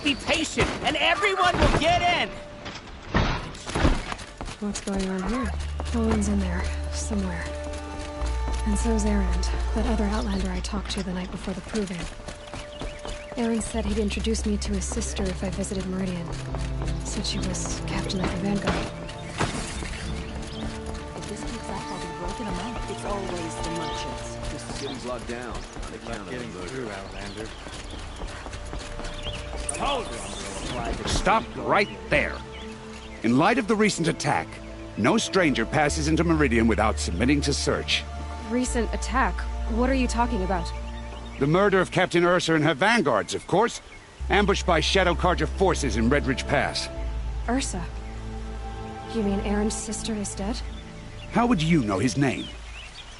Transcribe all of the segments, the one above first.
be patient, and everyone will get in! What's going on here? Owen's in there, somewhere. And so's Erend, that other Outlander I talked to the night before the proving. Erend said he'd introduce me to his sister if I visited Meridian. Said she was captain of the Vanguard. If this keeps up, I'll be broken a month. It's always the merchants. This city's locked down. Not getting through, Outlander. Stop right there. In light of the recent attack, no stranger passes into Meridian without submitting to search. Recent attack? What are you talking about? The murder of Captain Ursa and her vanguards, of course. Ambushed by Shadow Carja forces in Redridge Pass. Ursa? You mean Erend's sister is dead? How would you know his name?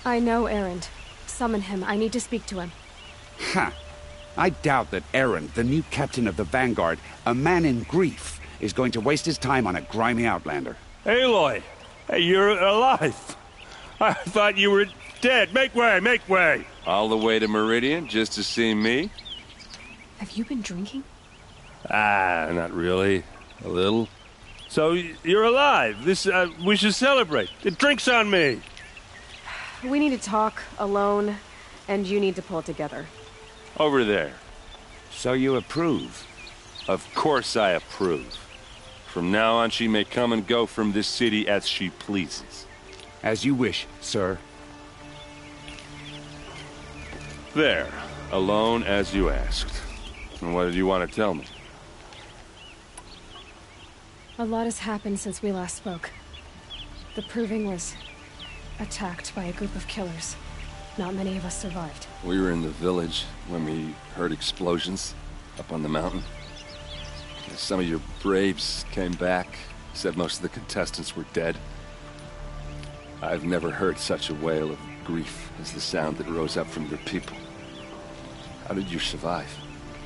I know Erend. Summon him. I need to speak to him. Ha! I doubt that Erend, the new captain of the Vanguard, a man in grief, is going to waste his time on a grimy outlander. Aloy! Hey, you're alive! I thought you were dead. Make way, make way! All the way to Meridian just to see me? Have you been drinking? Ah, not really. A little. So, you're alive. We should celebrate. The drink's on me! We need to talk, alone, and you need to pull it together. Over there. So you approve? Of course I approve. From now on, she may come and go from this city as she pleases. As you wish, sir. There. Alone as you asked. And what did you want to tell me? A lot has happened since we last spoke. The Proving was attacked by a group of killers. Not many of us survived. We were in the village when we heard explosions up on the mountain. Some of your braves came back, said most of the contestants were dead. I've never heard such a wail of grief as the sound that rose up from your people. How did you survive?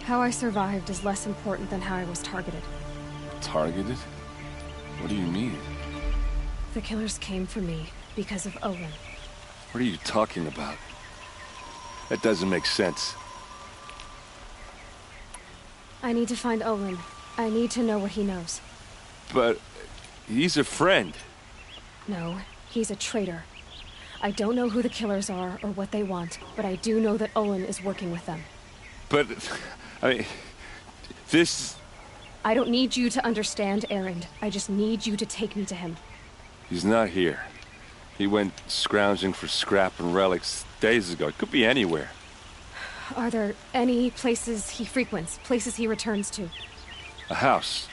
How I survived is less important than how I was targeted. Targeted? What do you mean? The killers came for me because of Olin. What are you talking about? That doesn't make sense. I need to find Olin. I need to know what he knows. But he's a friend. No, he's a traitor. I don't know who the killers are or what they want, but I do know that Olin is working with them. But, I mean, this... I don't need you to understand, Erend. I just need you to take me to him. He's not here. He went scrounging for scrap and relics days ago. It could be anywhere. Are there any places he frequents, places he returns to? A house.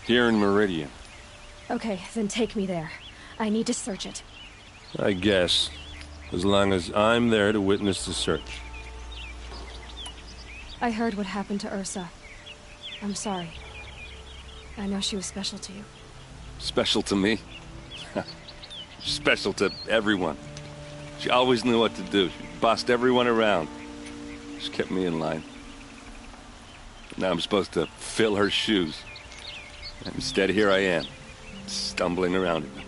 Here in Meridian. Okay, then take me there. I need to search it. I guess. As long as I'm there to witness the search. I heard what happened to Ursa. I'm sorry. I know she was special to you. Special to me? Special to everyone. She always knew what to do. She bossed everyone around. She kept me in line. Now I'm supposed to fill her shoes. And instead, here I am, stumbling around in them.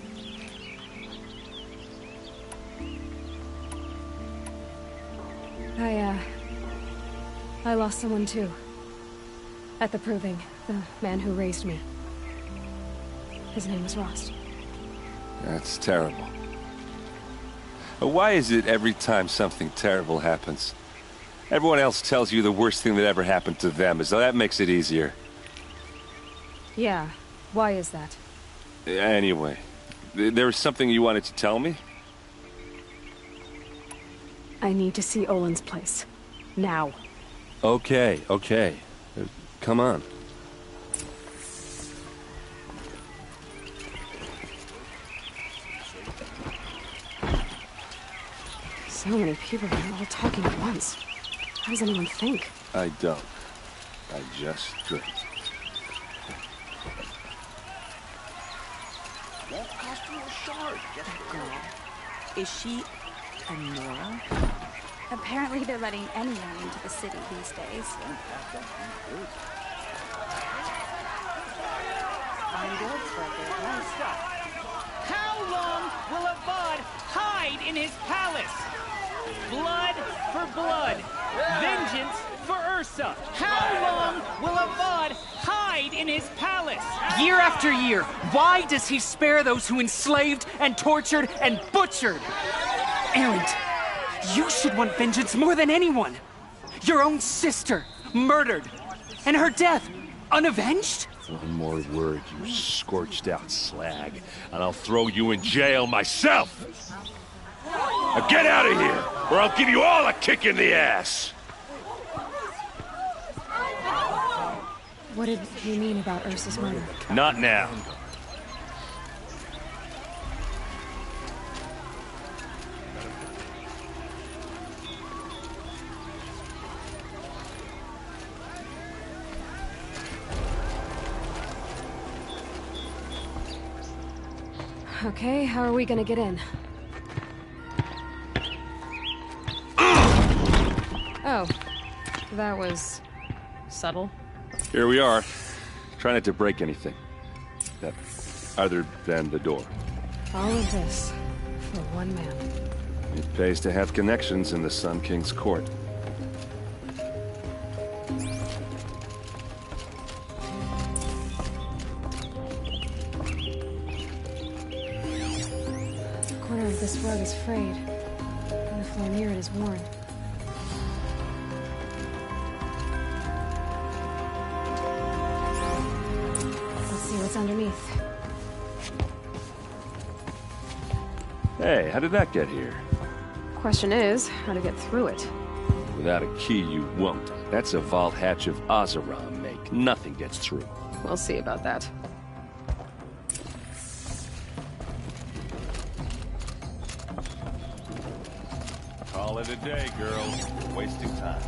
I lost someone too. At the Proving, the man who raised me. His name was Rost. That's terrible. But why is it every time something terrible happens, everyone else tells you the worst thing that ever happened to them, as though that makes it easier? Yeah, why is that? Anyway, there was something you wanted to tell me? I need to see Olin's place. Now. Okay. Come on. So many people are all talking at once. How does anyone think? I don't. I just drink. Won't cost you a shard. That girl. Is she a Nora? Apparently they're letting anyone into the city these days. I'm good for a bit. Nice stuff. How long will Avad hide in his palace? Blood for blood. Vengeance for Ursa? How long will Avad hide in his palace? Year after year, why does he spare those who enslaved and tortured and butchered? Erend, you should want vengeance more than anyone. Your own sister, murdered, and her death, unavenged? One more word, you scorched out slag, and I'll throw you in jail myself! Now get out of here, or I'll give you all a kick in the ass! What did he mean about Ursa's murder? Not now. Okay, how are we gonna get in? Oh, that was subtle. Here we are. Try not to break anything. Other than the door. All of this for one man. It pays to have connections in the Sun King's court. The corner of this rug is frayed, and the floor near it is worn. Let's see what's underneath. Hey, how did that get here? Question is, how to get through it. Without a key, you won't. That's a vault hatch of Oseram make. Nothing gets through. We'll see about that. Call it a day, girl. You're wasting time.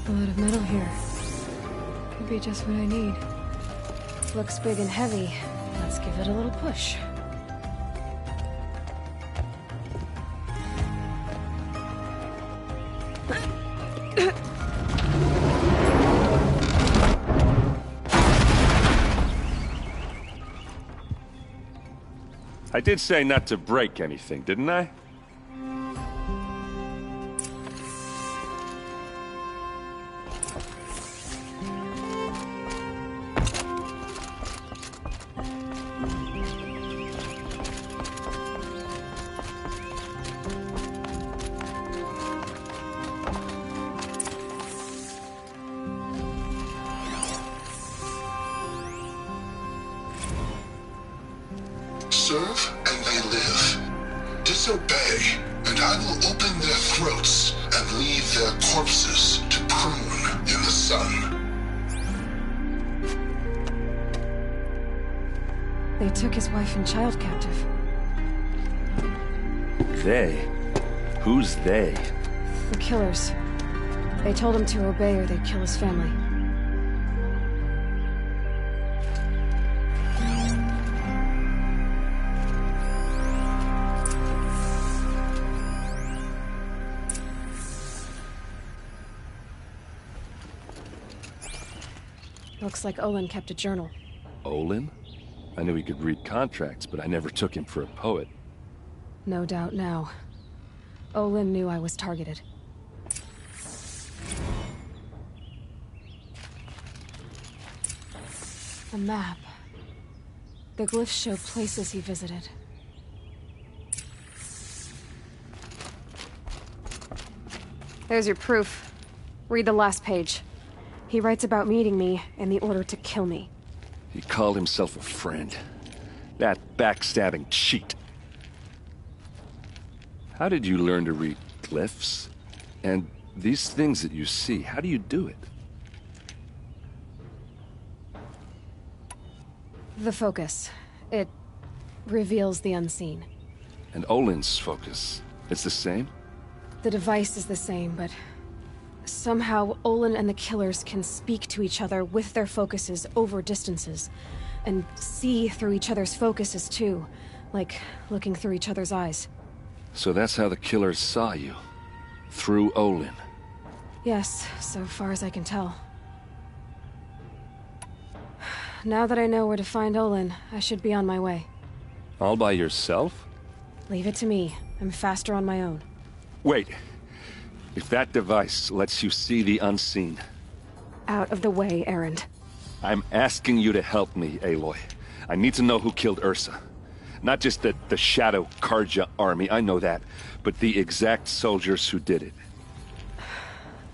A lot of metal here. Could be just what I need. Looks big and heavy. Let's give it a little push. I did say not to break anything, didn't I? Serve and they live. Disobey, and I will open their throats and leave their corpses to prune in the sun. They took his wife and child captive. They? Who's they? The killers. They told him to obey or they'd kill his family. Looks like Olin kept a journal. Olin? I knew he could read contracts, but I never took him for a poet. No doubt now. Olin knew I was targeted. A map. The glyphs show places he visited. There's your proof. Read the last page. He writes about meeting me and the order to kill me. He called himself a friend. That backstabbing cheat. How did you learn to read glyphs? And these things that you see, how do you do it? The focus. It reveals the unseen. And Olin's focus, it's the same? The device is the same, but somehow Olin and the killers can speak to each other with their focuses over distances, and see through each other's focuses too, like looking through each other's eyes. So that's how the killers saw you? Through Olin? Yes, so far as I can tell. Now that I know where to find Olin, I should be on my way. All by yourself? Leave it to me. I'm faster on my own. Wait. If that device lets you see the unseen... Out of the way, Erend. I'm asking you to help me, Aloy. I need to know who killed Ursa. Not just the Shadow Karja army, I know that, but the exact soldiers who did it.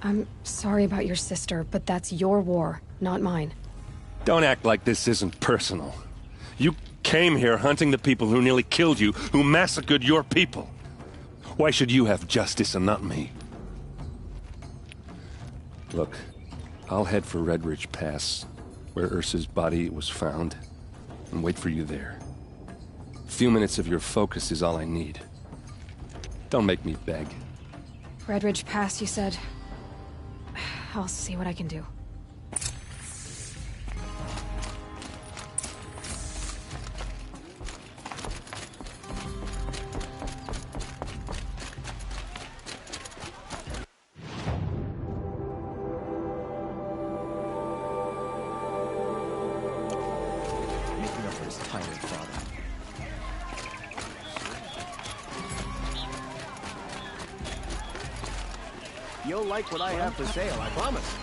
I'm sorry about your sister, but that's your war, not mine. Don't act like this isn't personal. You came here hunting the people who nearly killed you, who massacred your people. Why should you have justice and not me? Look, I'll head for Red Ridge Pass, where Ursa's body was found, and wait for you there. A few minutes of your focus is all I need. Don't make me beg. Red Ridge Pass, you said? I'll see what I can do. You'll like what I have for sale, I promise.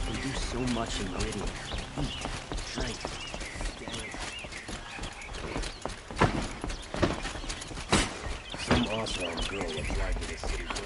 We do so much in Meridian. Eat, drink, dance. Some awesome girl applied to the city girl.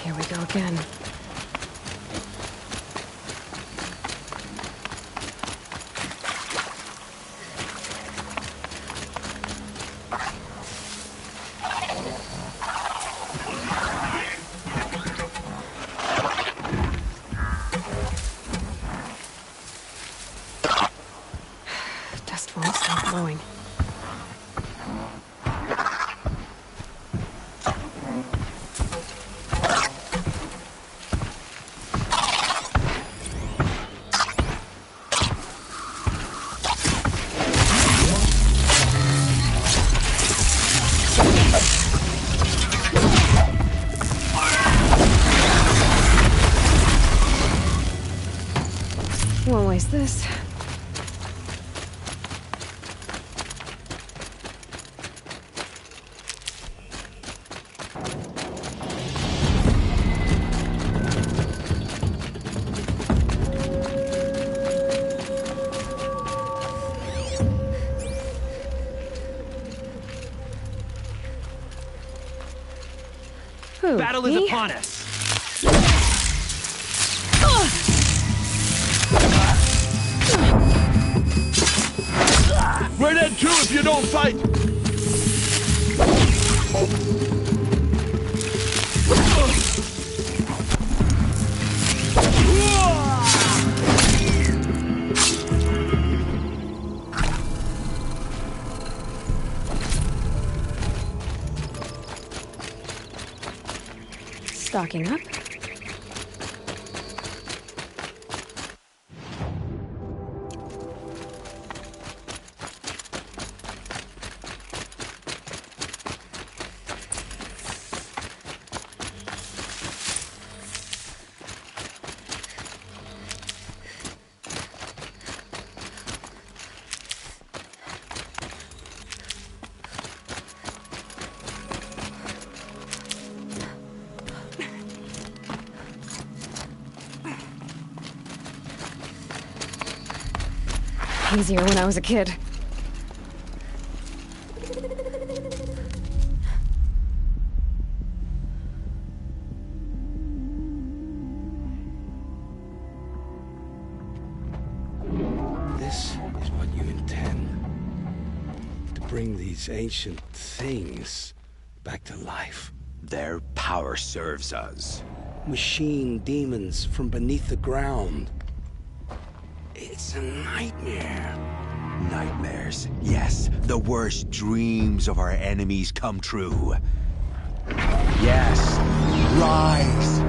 Here we go again. Stop blowing. Won't waste this. Who, Battle me? is upon us. We're dead too if you don't fight! Stocking up. Easier when I was a kid. This is what you intend. To bring these ancient things back to life. Their power serves us. Machine demons from beneath the ground. It's a nightmare. Nightmares, yes. The worst dreams of our enemies come true. Yes, rise!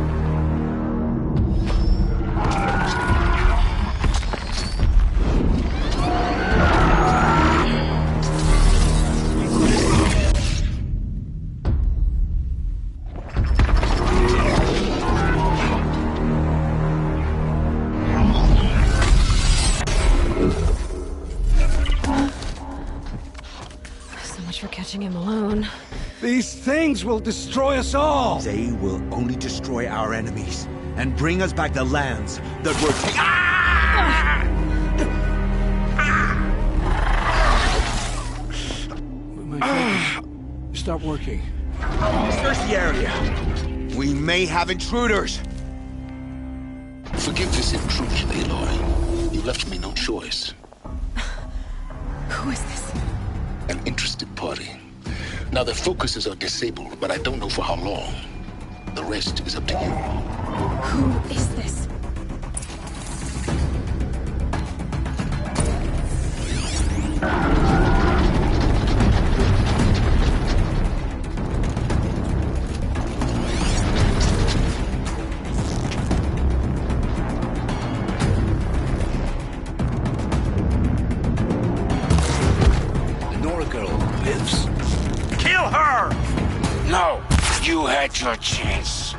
For catching him alone. These things will destroy us all! They will only destroy our enemies and bring us back the lands that were taken. Ah! My focus stopped working. Search the area. We may have intruders. Forgive this intrusion, Aloy. You left me no choice. Who is this? An interested party. Now their focuses are disabled, but I don't know for how long. The rest is up to you. Who is this? No, you had your chance.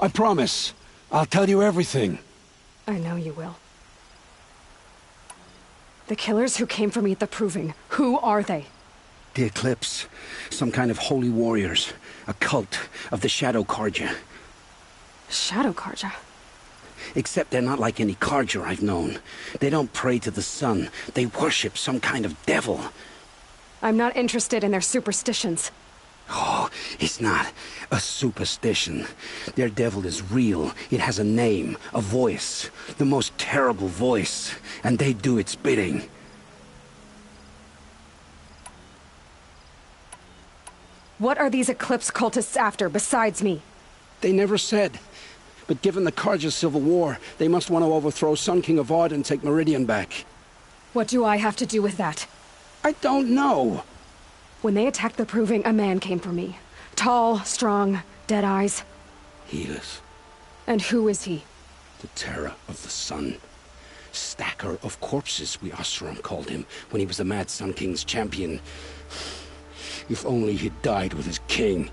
I promise. I'll tell you everything. I know you will. The killers who came for me at the Proving, who are they? The Eclipse. Some kind of holy warriors. A cult of the Shadow Carja. Shadow Carja? Except they're not like any Carja I've known. They don't pray to the sun. They worship some kind of devil. I'm not interested in their superstitions. Oh, it's not a superstition. Their devil is real. It has a name, a voice. The most terrible voice. And they do its bidding. What are these Eclipse cultists after, besides me? They never said. But given the Carja civil war, they must want to overthrow Sun King of Odd and take Meridian back. What do I have to do with that? I don't know. When they attacked the Proving, a man came for me. Tall, strong, dead eyes. Helis. And who is he? The terror of the sun. Stacker of corpses, we Oseram called him, when he was the Mad Sun King's champion. If only he'd died with his king.